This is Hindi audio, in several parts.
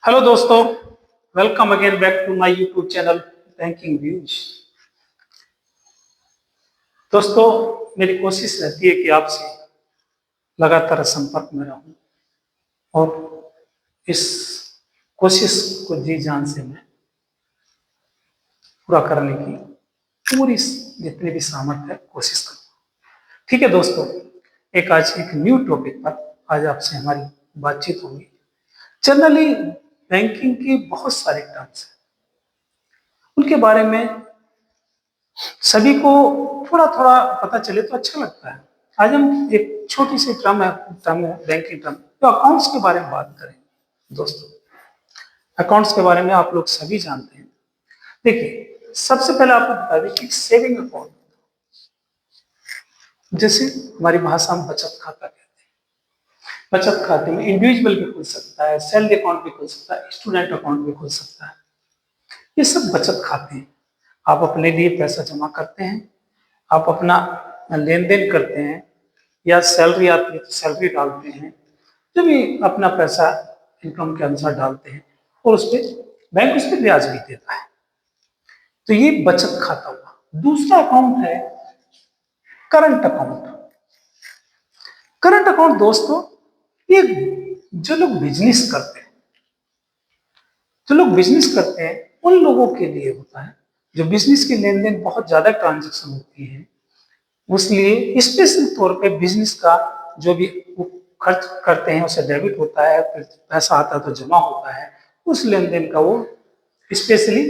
हेलो दोस्तों, welcome again back to my YouTube channel banking views. दोस्तों, मेरी कोशिश रहती है कि आपसे लगातार संपर्क में रहूं और इस कोशिश को जी जान से मैं पूरा करने की पूरी जितनी भी सामर्थ्य है कोशिश करूँ। ठीक है दोस्तों, आज एक न्यू टॉपिक पर आज आपसे हमारी बातचीत होगी। जनरली बैंकिंग की बहुत सारे टर्म्स हैं, उनके बारे में सभी को थोड़ा थोड़ा पता चले तो अच्छा लगता है। आज हम एक छोटी सी टर्म है बैंकिंग टर्म, तो अकाउंट्स के बारे में बात करेंगे। दोस्तों, अकाउंट्स के बारे में आप लोग सभी जानते हैं। देखिए, सबसे पहले आपको बता दें कि सेविंग अकाउंट, जैसे हमारी भाषा में बचत खाता कहते हैं। बचत खाते में इंडिविजुअल भी खुल सकता है, सैलरी अकाउंट भी खुल सकता है, स्टूडेंट अकाउंट भी खुल सकता है। ये सब बचत खाते हैं। आप अपने लिए पैसा जमा करते हैं, आप अपना लेन देन करते हैं, या सैलरी आती है तो सैलरी डालते हैं, जो भी अपना पैसा इनकम के अनुसार डालते हैं, और उस पर बैंक उस पर ब्याज भी देता है। तो ये बचत खाता हुआ। दूसरा अकाउंट है करंट अकाउंट। करंट अकाउंट दोस्तों, ये जो लोग बिजनेस करते हैं, उन लोगों के लिए होता है। जो बिजनेस की लेन देन बहुत ज्यादा ट्रांजेक्शन होती है, उसलिए स्पेशल तौर पे बिजनेस का जो भी वो खर्च करते हैं उसे डेबिट होता है, फिर पैसा आता है तो जमा होता है। उस लेन देन का वो स्पेशली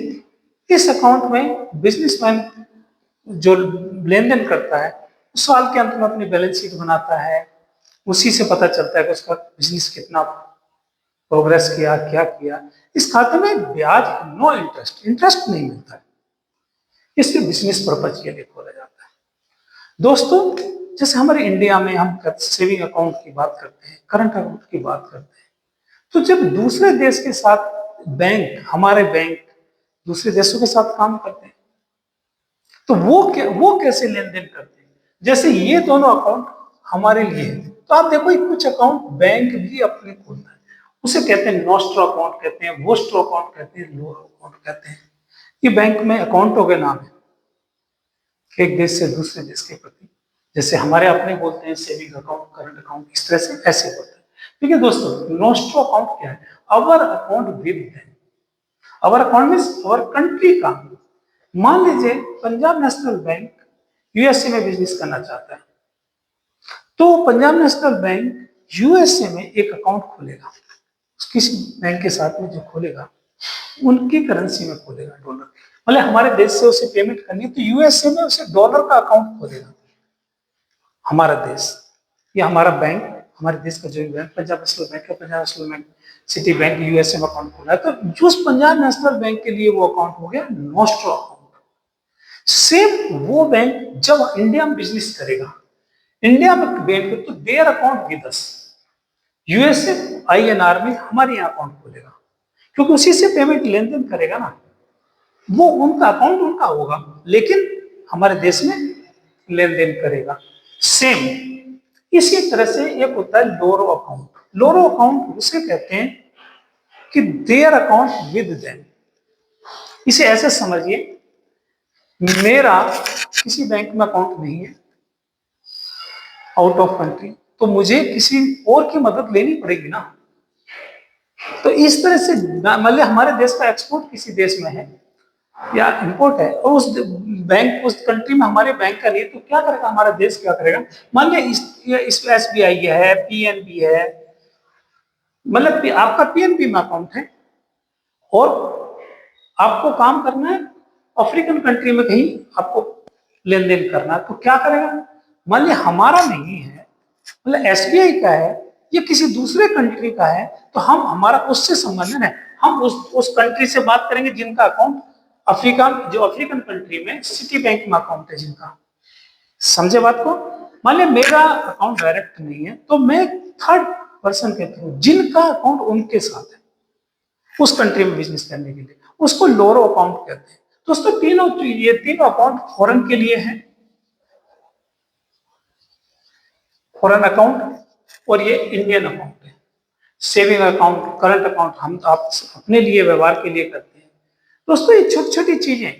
इस अकाउंट में बिजनेसमैन जो लेन देन करता है, उस साल के अंत में अपनी बैलेंस शीट बनाता है। उसी से पता चलता है कि उसका बिजनेस कितना प्रोग्रेस किया, क्या किया। इस खाते में ब्याज, नो इंटरेस्ट, इंटरेस्ट नहीं मिलता है। इससे बिजनेस पर्पज के लिए खोला जाता है। दोस्तों, जैसे हमारे इंडिया में हम सेविंग अकाउंट की बात करते हैं, करंट अकाउंट की बात करते हैं, तो जब दूसरे देश के साथ हमारे बैंक दूसरे देशों के साथ काम करते हैं, तो वो कैसे लेन देन करते हैं। जैसे ये दोनों अकाउंट हमारे लिए है, तो आप देखो कुछ अकाउंट बैंक भी अपने खोलता है। उसे कहते हैं नॉस्ट्रो अकाउंट कहते हैं, वोस्ट्रो अकाउंट कहते हैं, लो अकाउंट कहते हैं। ये बैंक में अकाउंटों के नाम है, एक देश से दूसरे देश के प्रति। जैसे हमारे अपने बोलते हैं सेविंग अकाउंट, करंट अकाउंट, इस तरह से ऐसे बोलते हैं। ठीक है दोस्तों, नॉस्ट्रो अकाउंट क्या है? Our account with bank. Our account means our country का। मान लीजिए पंजाब नेशनल बैंक यूएसए में बिजनेस करना चाहता है, तो पंजाब नेशनल बैंक यूएसए में एक अकाउंट खोलेगा। किसी बैंक के साथ में जो खोलेगा उनकी करेंसी में खोलेगा, डॉलर। मतलब हमारे देश से उसे पेमेंट करनी है तो यूएसए में उसे डॉलर का अकाउंट खोलेगा। हमारा देश या हमारा बैंक, हमारे देश का जो बैंक पंजाब नेशनल बैंक है, Punjab national bank city bank USA में अकाउंट खोला है, तो जो उस पंजाब नेशनल बैंक के लिए वो अकाउंट हो गया नॉस्ट्रो अकाउंट। सेम वो बैंक जब इंडिया में बिजनेस करेगा, इंडिया में बैंक, तो their account with us, USA INR में हमारे यहाँ अकाउंट खोलेगा, क्योंकि उसी से पेमेंट लेन देन करेगा ना। वो उनका अकाउंट उनका होगा, लेकिन हमारे देश में लेन देन करेगा। सेम इसी तरह से एक होता है लोरो अकाउंट। लोरो अकाउंट उसे कहते हैं कि देयर अकाउंट विद देम। इसे ऐसे समझिए, मेरा किसी बैंक में अकाउंट नहीं है, आउट ऑफ कंट्री, तो मुझे किसी और की मदद लेनी पड़ेगी ना। तो इस तरह से मतलब हमारे देश का एक्सपोर्ट किसी देश में है या इंपोर्ट है, और उस बैंक, उस कंट्री में हमारे बैंक का नहीं, तो क्या करेगा हमारा देश? क्या करेगा? मान लिया इस एसबीआई है, पीएनबी है, मतलब आपका पीएनबी में अकाउंट है और आपको काम करना है अफ्रीकन कंट्री में, कहीं आपको लेन देन करना है, तो क्या करेगा? मान लिया हमारा नहीं है, मतलब एसबीआई का है, ये किसी दूसरे कंट्री का है, तो हम, हमारा उससे संबंध है, हम उस कंट्री से बात करेंगे जिनका अकाउंट अफ्रीका, जो अफ्रीकन कंट्री में सिटी बैंक में अकाउंट है जिनका। समझे बात को? मान लिया मेरा अकाउंट डायरेक्ट नहीं है, तो मैं थर्ड पर्सन के थ्रू, जिनका अकाउंट उनके साथ है उस कंट्री में बिजनेस करने के लिए, उसको लोरो अकाउंट कहते हैं। दोस्तों, ये तीनों अकाउंट फॉरेन के लिए है, फॉरेन अकाउंट, और ये इंडियन अकाउंट है। सेविंग अकाउंट, करंट अकाउंट हम आप अपने लिए व्यवहार के लिए करते हैं। दोस्तों ये छोटी छोटी चीजें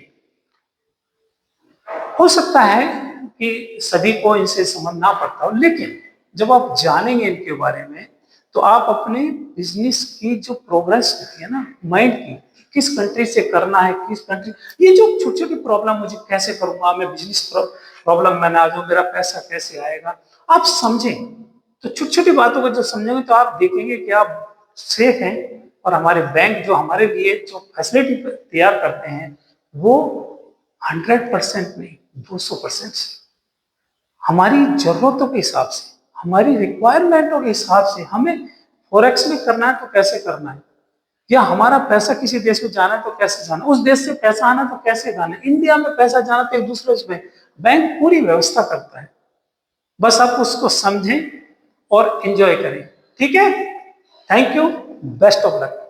हो सकता है कि सभी को इनसे समझ ना पड़ता हो, लेकिन जब आप जानेंगे इनके बारे में तो आप अपने बिजनेस की जो प्रोग्रेस होती है ना माइंड की, किस कंट्री से करना है, किस कंट्री, ये जो छोटी छोटी प्रॉब्लम, मुझे कैसे करूंगा, मैं बिजनेस प्रॉब्लम में ना जाऊं, मेरा पैसा कैसे आएगा, आप समझें। तो छोटी छोटी बातों को जब समझेंगे तो आप देखेंगे कि आप सेफ हैं, और हमारे बैंक जो हमारे लिए जो फैसिलिटी तैयार करते हैं वो 100% नहीं, 200% हमारी जरूरतों के हिसाब से, हमारी रिक्वायरमेंटों के हिसाब से, हमें फॉरेक्स में करना है तो कैसे करना है, या हमारा पैसा किसी देश में जाना है तो कैसे जाना, उस देश से पैसा आना तो कैसे जाना, इंडिया में पैसा जाना तो एक दूसरे में, बैंक पूरी व्यवस्था करता है। बस आप उसको समझें और एंजॉय करें। ठीक है, thank you, best of luck.